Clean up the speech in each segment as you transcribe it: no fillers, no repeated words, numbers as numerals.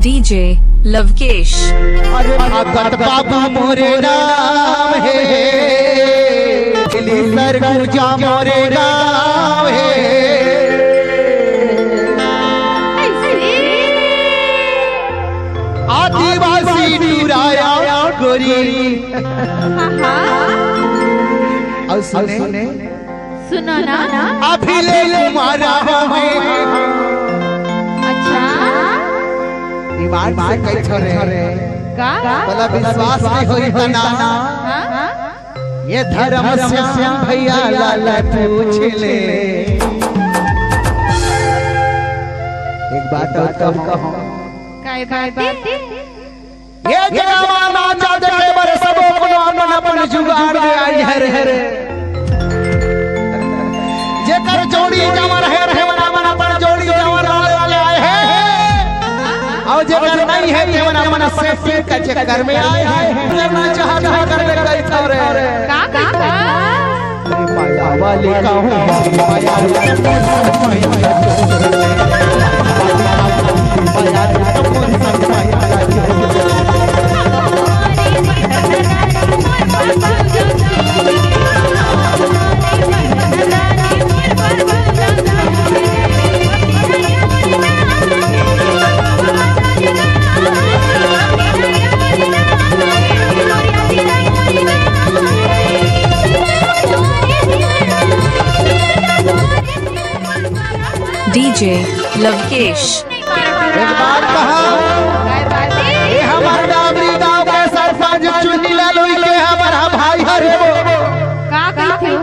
DJ Lavkesh. अरे भगत बाबू मोरे नाम है, सर गुजा मोरे नाम है। आदिवासी टुराया गोरी। और सुने सुनो ना अभी ले तुम्हारा है। अच्छा ईमान से कई छोरे का भला विश्वास नहीं होई तना। ये धर्म से भैया लाला पूछ ले। एक बात और कहूं, काय बात ये जमाना चाँद के बर सबो कोनो अपन जुगाड़ में आई है रे। जेकर जोड़ी जमर है रे मन अपन जोड़ी जमर वाले आए हैं। और जेकर नहीं है ये मन सेफ्टी का चक्कर में आए हैं। ना चाहता कर ले गई थोरे का माया वाली का हूं माया डीजे लवकेश। एक बात कहा, ये हमारे डाबरी गांव के सरपंच चुनी लालुई के हमारा भाई हरे वो।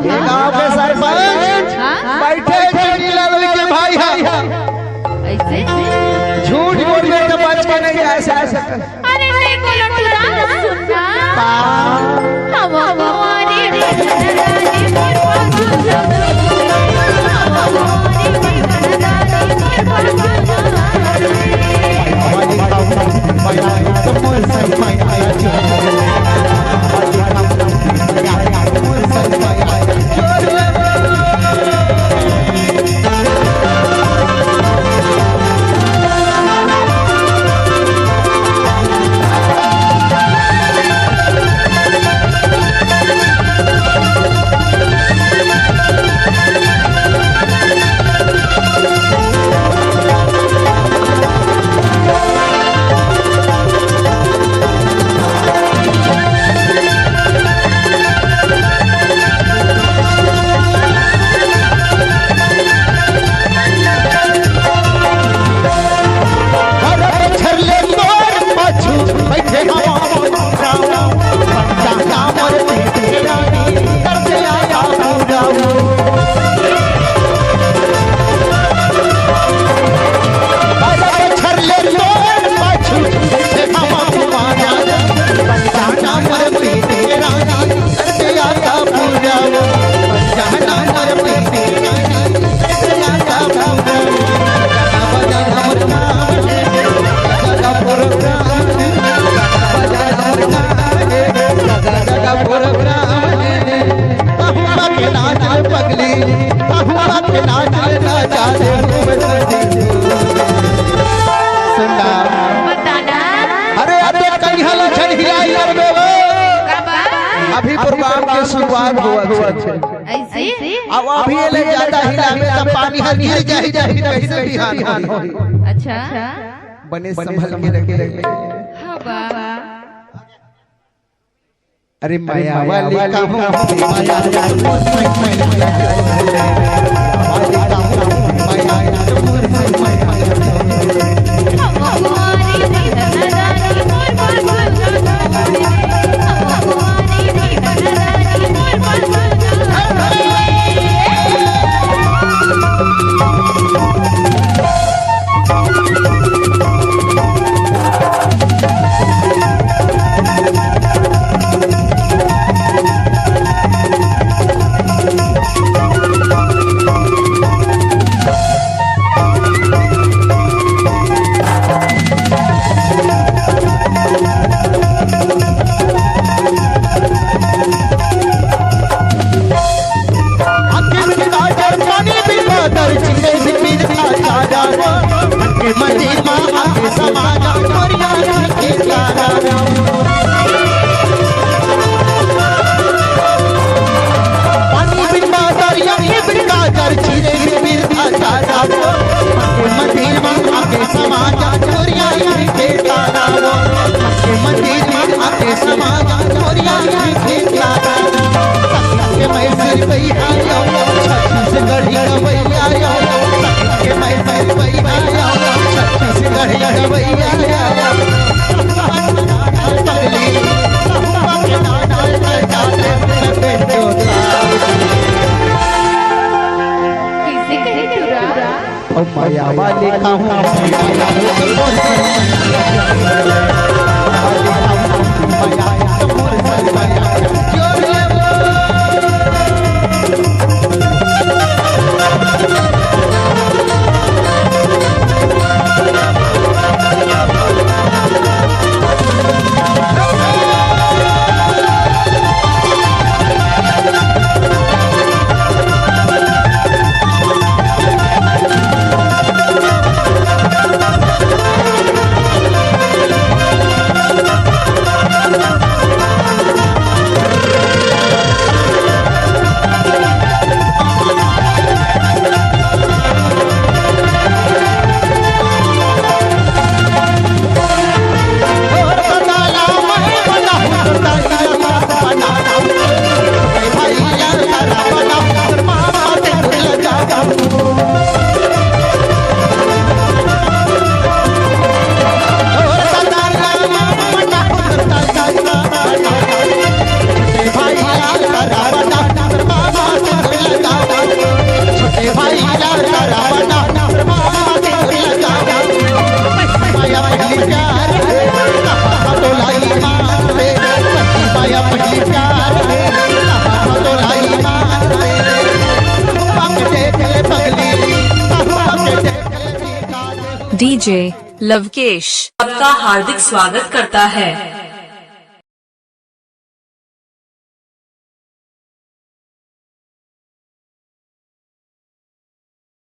ये गांव के सरपंच बैठे चुनी लालुई के भाई है। ऐसे झूठ बोलने तो बच के नहीं ऐसा अरे नहीं बोलो तुरा सुनना हम हमारे अभी प्रोग्राम के शुरुआत हुआ ऐसे अब अभी ले ज्यादा हिला में तब पानी हर गिर जाए कैसे बिहान होई। अच्छा बने संभल के रखे हाँ बाबा अरे माया वाली का हूं माया माया वाले कहूँ डीजे लवकेश आपका हार्दिक स्वागत करता है।